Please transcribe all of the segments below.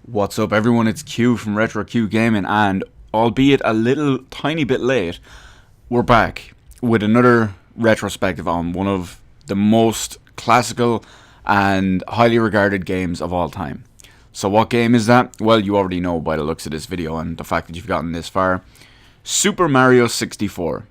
What's up, everyone? It's Q from Retro Q Gaming, and albeit a little tiny bit late, we're back with another retrospective on one of the most classical and highly regarded games of all time. So, what game is that? Well, you already know by the looks of this video and the fact that you've gotten this far. Super Mario 64.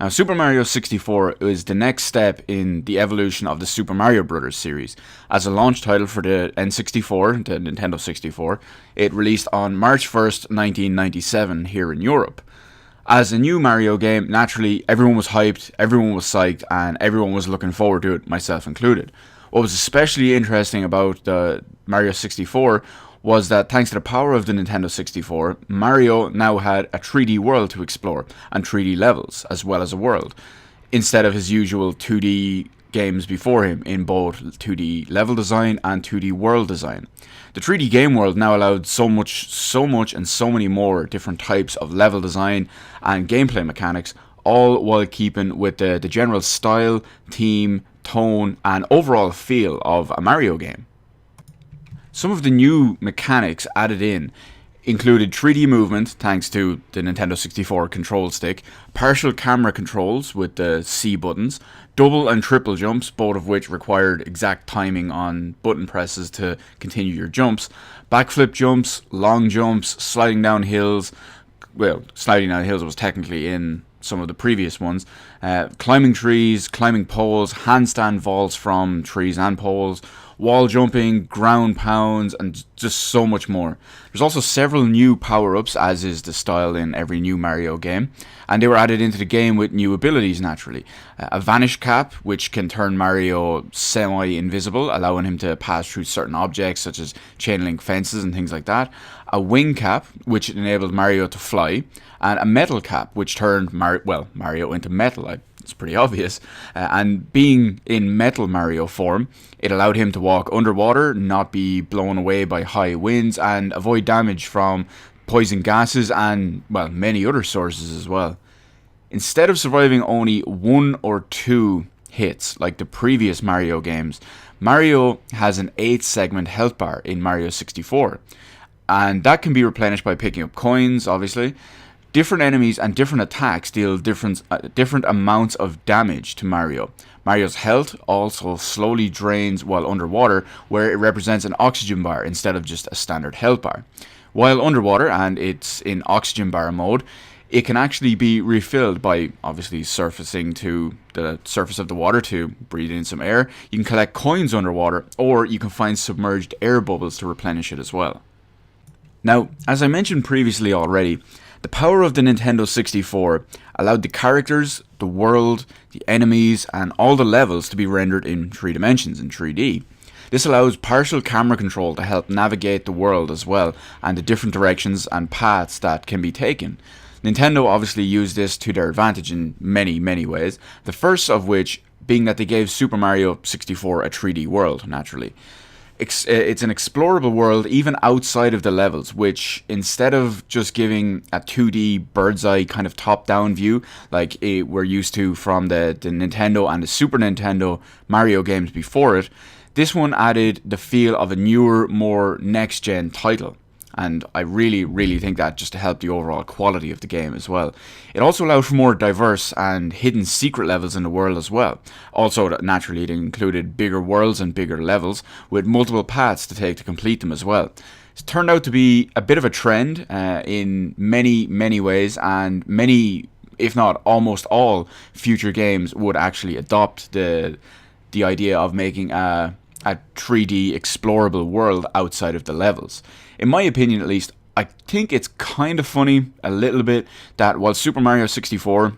Now, Super Mario 64 is the next step in the evolution of the Super Mario Bros. Series. As a launch title for the N64, the Nintendo 64, it released on March 1st, 1997 here in Europe. As a new Mario game, naturally, everyone was hyped, everyone was psyched, and everyone was looking forward to it, myself included. What was especially interesting about the Mario 64 was that thanks to the power of the Nintendo 64, Mario now had a 3D world to explore and 3D levels as well as a world, instead of his usual 2D games before him in both 2D level design and 2D world design. The 3D game world now allowed so much and so many more different types of level design and gameplay mechanics, all while keeping with the general style, theme, tone and overall feel of a Mario game. Some of the new mechanics added in included 3D movement thanks to the Nintendo 64 control stick, partial camera controls with the C buttons, double and triple jumps, both of which required exact timing on button presses to continue your jumps, backflip jumps, long jumps, sliding down hills. Well, sliding down hills was technically in some of the previous ones, climbing trees, climbing poles, handstand vaults from trees and poles, wall jumping, ground pounds, and just so much more. There's also several new power-ups, as is the style in every new Mario game, and they were added into the game with new abilities naturally. A vanish cap, which can turn Mario semi-invisible, allowing him to pass through certain objects such as chain link fences and things like that. A wing cap, which enabled Mario to fly, and a metal cap, which turned Mario into metal. It's pretty obvious. And being in Metal Mario form, it allowed him to walk underwater, not be blown away by high winds, and avoid damage from poison gases and, well, many other sources as well. Instead of surviving only one or two hits like the previous Mario games, Mario has an 8-segment health bar in Mario 64. And that can be replenished by picking up coins, obviously. Different enemies and different attacks deal different amounts of damage to Mario. Mario's health also slowly drains while underwater, where it represents an oxygen bar instead of just a standard health bar. While underwater, and it's in oxygen bar mode, it can actually be refilled by obviously surfacing to the surface of the water to breathe in some air. You can collect coins underwater, or you can find submerged air bubbles to replenish it as well. Now, as I mentioned previously already, the power of the Nintendo 64 allowed the characters, the world, the enemies, and all the levels to be rendered in 3 dimensions, in 3D. This allows partial camera control to help navigate the world as well, and the different directions and paths that can be taken. Nintendo obviously used this to their advantage in many ways, the first of which being that they gave Super Mario 64 a 3D world, naturally. It's an explorable world even outside of the levels, which instead of just giving a 2D bird's eye kind of top-down view like we're used to from the Nintendo and the Super Nintendo Mario games before it, this one added the feel of a newer, more next-gen title. And I really think that just to help the overall quality of the game as well. It also allowed for more diverse and hidden secret levels in the world as well. Also, naturally, it included bigger worlds and bigger levels with multiple paths to take to complete them as well. It's turned out to be a bit of a trend in many ways, and many, if not almost all, future games would actually adopt the idea of making a 3D explorable world outside of the levels. In my opinion, at least, I think it's kind of funny a little bit that while Super Mario 64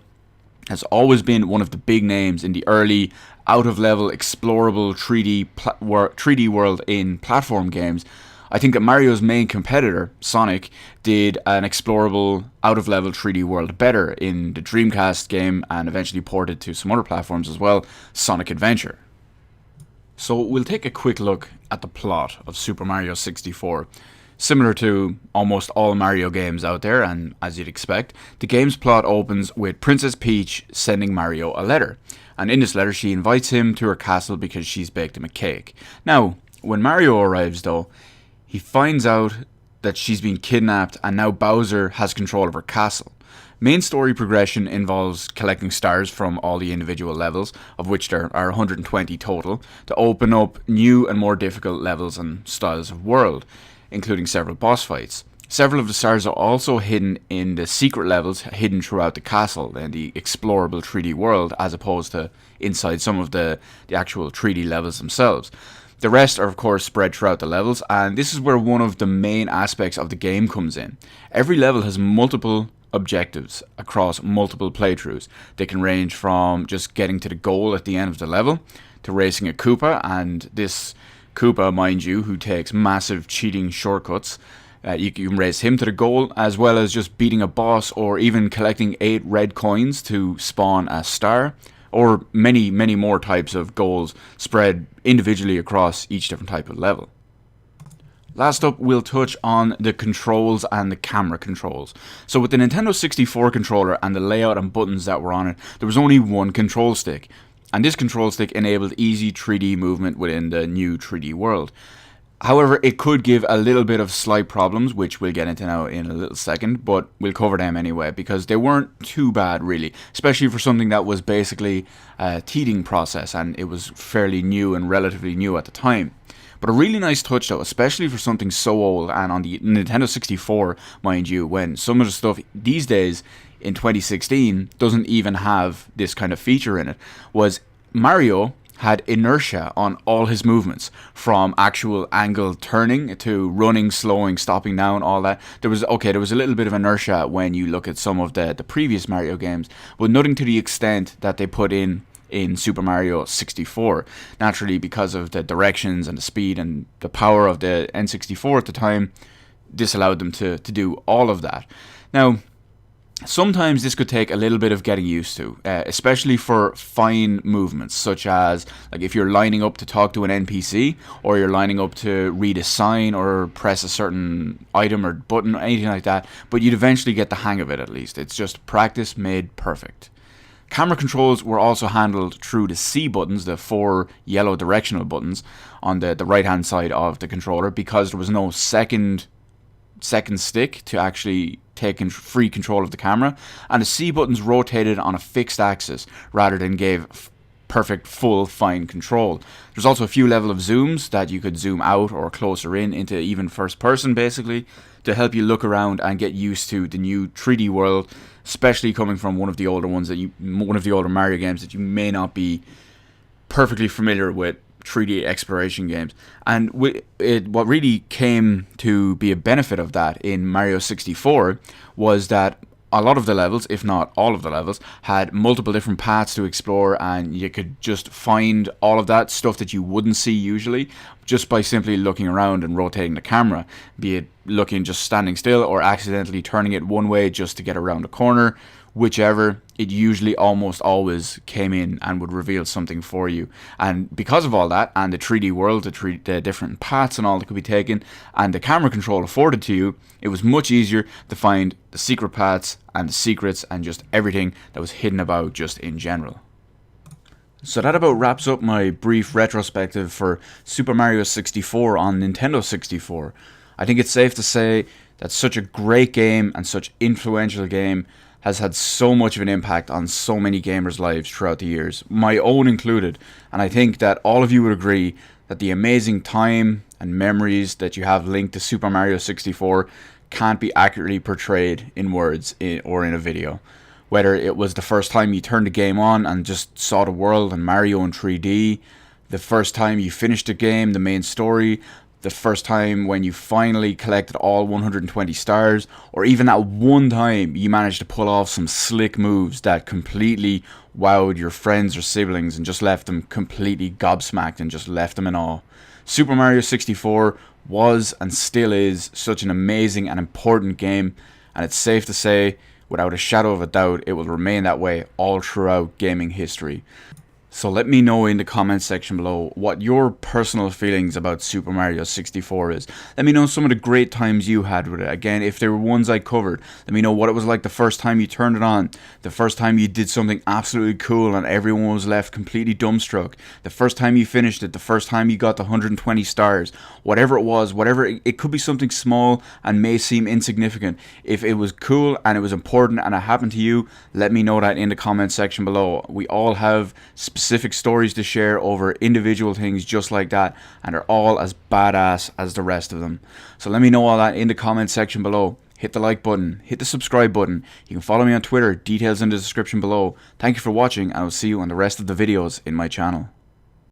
has always been one of the big names in the early out-of-level explorable 3D world in platform games, I think that Mario's main competitor, Sonic, did an explorable out-of-level 3D world better in the Dreamcast game and eventually ported to some other platforms as well, Sonic Adventure. So we'll take a quick look at the plot of Super Mario 64. Similar to almost all Mario games out there, and as you'd expect, the game's plot opens with Princess Peach sending Mario a letter. And in this letter she invites him to her castle because she's baked him a cake. Now, when Mario arrives though, He finds out that she's been kidnapped and now Bowser has control of her castle. Main story progression involves collecting stars from all the individual levels, of which there are 120 total, to open up new and more difficult levels and styles of world, including several boss fights. Several of the stars are also hidden in the secret levels hidden throughout the castle and the explorable 3D world, as opposed to inside some of the actual 3D levels themselves. The rest are of course spread throughout the levels, and this is where one of the main aspects of the game comes in. Every level has multiple objectives across multiple playthroughs. They can range from just getting to the goal at the end of the level to racing a Koopa, and this Koopa, mind you, who takes massive cheating shortcuts. You can race him to the goal, as well as just beating a boss or even collecting 8 red coins to spawn a star, or many more types of goals spread individually across each different type of level. Last up, we'll touch on the controls and the camera controls. So with the Nintendo 64 controller and the layout and buttons that were on it, there was only one control stick, and this control stick enabled easy 3D movement within the new 3D world. However, it could give a little bit of slight problems, which we'll get into now in a little second, but we'll cover them anyway, because they weren't too bad really, especially for something that was basically a teething process, and it was fairly new and relatively new at the time. But a really nice touch though, especially for something so old, and on the Nintendo 64, mind you, when some of the stuff these days in 2016 doesn't even have this kind of feature in it, was Mario had inertia on all his movements, from actual angle turning to running, slowing, stopping down, all that. There was a little bit of inertia when you look at some of the previous Mario games, but nothing to the extent that they put in Super Mario 64. Naturally, because of the directions and the speed and the power of the N64 at the time, this allowed them to do all of that. Now, sometimes this could take a little bit of getting used to, especially for fine movements, such as like if you're lining up to talk to an NPC, or you're lining up to read a sign or press a certain item or button, or anything like that, but you'd eventually get the hang of it at least. It's just practice made perfect. Camera controls were also handled through the C buttons, the 4 yellow directional buttons on the right hand side of the controller, because there was no second stick to actually take free control of the camera, and the C buttons rotated on a fixed axis rather than gave perfect full fine control. There's also a few level of zooms that you could zoom out or closer into even first person, basically to help you look around and get used to the new 3D world, especially coming from one of the older Mario games that you may not be perfectly familiar with 3D exploration games. And what really came to be a benefit of that in Mario 64 was that a lot of the levels, if not all of the levels, had multiple different paths to explore, and you could just find all of that stuff that you wouldn't see usually just by simply looking around and rotating the camera, be it looking just standing still or accidentally turning it one way just to get around a corner. Whichever, it usually almost always came in and would reveal something for you. And because of all that, and the 3D world, the different paths and all that could be taken, and the camera control afforded to you, it was much easier to find the secret paths and the secrets and just everything that was hidden about just in general. So that about wraps up my brief retrospective for Super Mario 64 on Nintendo 64. I think it's safe to say that such a great game and such influential game has had so much of an impact on so many gamers' lives throughout the years, my own included, and I think that all of you would agree that the amazing time and memories that you have linked to Super Mario 64 can't be accurately portrayed in words or in a video. Whether it was the first time you turned the game on and just saw the world and Mario in 3D, the first time you finished the game, the main story, the first time when you finally collected all 120 stars, or even that one time you managed to pull off some slick moves that completely wowed your friends or siblings and just left them completely gobsmacked and just left them in awe. Super Mario 64 was and still is such an amazing and important game, and it's safe to say, without a shadow of a doubt, it will remain that way all throughout gaming history. So let me know in the comments section below what your personal feelings about Super Mario 64 is. Let me know some of the great times you had with it. Again, if there were ones I covered, let me know what it was like the first time you turned it on, the first time you did something absolutely cool and everyone was left completely dumbstruck, the first time you finished it, the first time you got the 120 stars, whatever it was, whatever it could be something small and may seem insignificant. If it was cool and it was important and it happened to you, let me know that in the comments section below. We all have specific stories to share over individual things just like that, and they're all as badass as the rest of them. So let me know all that in the comments section below. Hit the like button, hit the subscribe button. You can follow me on Twitter, details in the description below. Thank you for watching, and I'll see you on the rest of the videos in my channel.